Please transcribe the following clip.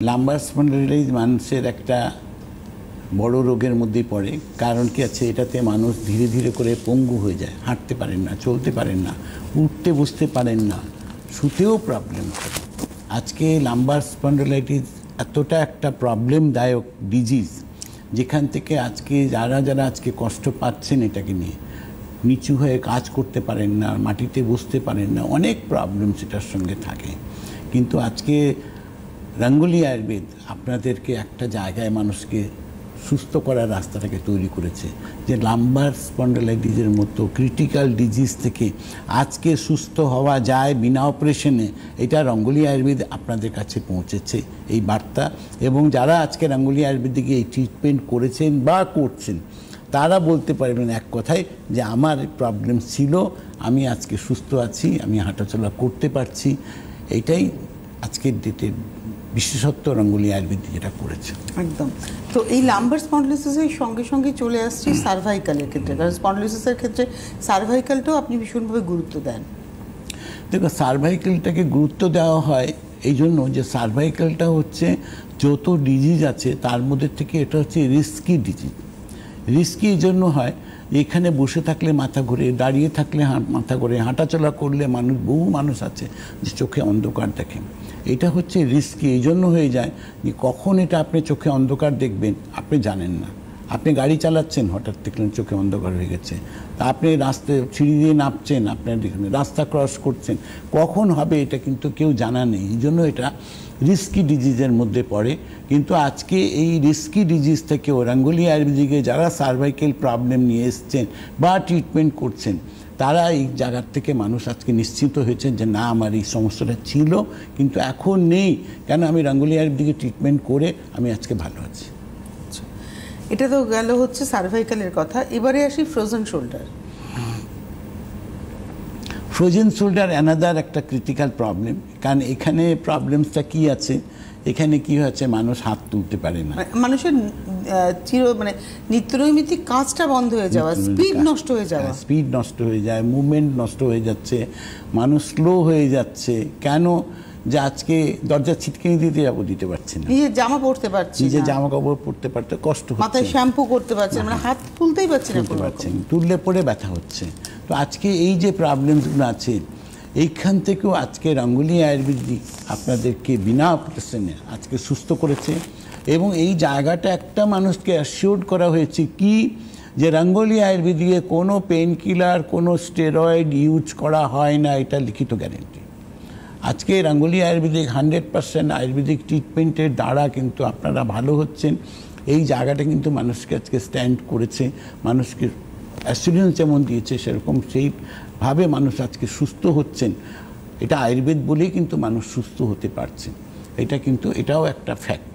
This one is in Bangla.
লাম্বার স্পন্ডিলাইটিস মানুষের একটা বড় রোগের মধ্যে পড়ে। কারণ কি আছে, এটাতে মানুষ ধীরে ধীরে করে পঙ্গু হয়ে যায়, হাঁটতে পারেন না, চলতে পারেন না, উঠতে বসতে পারেন না, শুতেও প্রবলেম হয়। আজকে লাম্বার স্পন্ডিলাইটিস এতটা একটা প্রবলেমদায়ক ডিজিজ, যেখান থেকে আজকে যারা আজকে কষ্ট পাচ্ছেন এটাকে নিয়ে, নিচু হয়ে কাজ করতে পারেন না, মাটিতে বসতে পারেন না, অনেক প্রবলেম সেটার সঙ্গে থাকে। কিন্তু আজকে রঙ্গোলি আয়ুর্বেদ আপনাদেরকে একটা জায়গায় মানুষকে সুস্থ করার রাস্তাটাকে তৈরি করেছে, যে লাম্বার স্পন্ডিলাইটিসের মতো ক্রিটিক্যাল ডিজিজ থেকে আজকে সুস্থ হওয়া যায় বিনা অপারেশনে। এটা রঙ্গোলি আয়ুর্বেদ আপনাদের কাছে পৌঁছেছে এই বার্তা। এবং যারা আজকে রঙ্গোলি আয়ুর্বেদিকে এই ট্রিটমেন্ট করেছেন বা করছেন, তারা বলতে পারবেন এক কথায় যে আমার প্রবলেম ছিল, আমি আজকে সুস্থ আছি, আমি হাঁটাচলা করতে পারছি। এইটাই আজকের ডেটের বিশেষত্ব রঙ্গোলি আয়ুর্বেদ যেটা করেছে। একদম। তো এই লাম্বার স্পন্ডিলোসিসের সঙ্গে সঙ্গে চলে আসছি সার্ভাইকালের ক্ষেত্রে, কারণ স্পন্ডিলোসিসের ক্ষেত্রে সার্ভাইকালটাও আপনি ভীষণভাবে গুরুত্ব দেন। দেখো, সার্ভাইকালটাকে গুরুত্ব দেওয়া হয় এই জন্য যে সার্ভাইকালটা হচ্ছে যত ডিজিজ আছে তার মধ্যে থেকে এটা হচ্ছে রিস্কি ডিজিজ। রিস্কি এই জন্য হয়, এখানে বসে থাকলে মাথা ঘুরে, দাঁড়িয়ে থাকলে মাথা ঘুরে, হাঁটাচলা করলে বহু মানুষ আছে যে চোখে অন্ধকার দেখেন। এটা হচ্ছে রিস্কি এই জন্য হয়ে যায় যে কখন এটা আপনি চোখে অন্ধকার দেখবেন আপনি জানেন না। আপনি গাড়ি চালাচ্ছেন, হঠাৎ দেখলেন চোখে অন্ধকার হয়ে গেছে। তা আপনি রাস্তায় সিঁড়ি দিয়ে নামছেন, আপনার দেখলেন রাস্তা ক্রস করছেন, কখন হবে এটা কিন্তু কেউ জানা নেই। এই জন্য এটা রিস্কি ডিজিজের মধ্যে পড়ে। কিন্তু আজকে এই রিস্কি ডিজিজ থেকেও রঙ্গোলি আয়ুর্বেদিকে যারা সার্ভাইকাল প্রবলেম নিয়ে এসছেন বা ট্রিটমেন্ট করছেন, তারা এই জায়গার থেকে মানুষ আজকে নিশ্চিত হয়েছেন যে না, আমার এই সমস্যাটা ছিল কিন্তু এখন নেই, কেন আমি রঙ্গোলি আয়ুর্বেদিকে ট্রিটমেন্ট করে আমি আজকে ভালো আছি। এটা তো গেল হচ্ছে সার্ভাইকালের কথা। এবারে আসি frozen shoulder. Frozen shoulder another একটা ক্রিটিক্যাল প্রবলেম। কারণ এখানে প্রবলেমসটা কি আছে, এখানে কি হচ্ছে, মানুষ হাত তুলতে পারে না, মানুষের নিত্যনৈমিত্তিক কাজটা বন্ধ হয়ে যাওয়া, স্পিড নষ্ট হয়ে যাওয়া, স্পিড নষ্ট হয়ে যায়, মুভমেন্ট নষ্ট হয়ে যাচ্ছে, মানুষ স্লো হয়ে যাচ্ছে। কেন? যে আজকে দরজা ছিটকিনি দিতে পারছি না, নিজের জামা পরতে পারছি, নিজের জামা কাপড় পরতে পারতে কষ্ট হচ্ছে, মাথায় শ্যাম্পু করতে পারছি না, হাত তুলতেই পারছি না, তুললে পরে ব্যথা হচ্ছে। তো আজকে এই যে প্রবলেমসগুলো আছে, এইখান থেকেও আজকে রঙ্গোলি আয়ুর্বেদিক আপনাদেরকে বিনা অপারেশনে আজকে সুস্থ করেছে। এবং এই জায়গাটা একটা মানুষকে অ্যাসিওর করা হয়েছে কি, যে রঙ্গোলি আয়ুর্বেদিকে কোনো পেন কিলার, কোনো স্টেরয়েড ইউজ করা হয় না, এটা লিখিত গ্যারেন্টি। আজকে রঙ্গোলি আয়ুর্বেদিক 100% আয়ুর্বেদিক ট্রিটমেন্টের দ্বারা কিন্তু আপনারা ভালো হচ্ছেন। এই জায়গাটা কিন্তু মানুষকে আজকে স্ট্যান্ড করেছে, মানুষকে অ্যাসুরেন্স যেমন দিয়েছে সেরকম সেইভাবে মানুষ আজকে সুস্থ হচ্ছেন। এটা আয়ুর্বেদ বলেই কিন্তু মানুষ সুস্থ হতে পারছে, এটা কিন্তু এটাও একটা ফ্যাক্ট।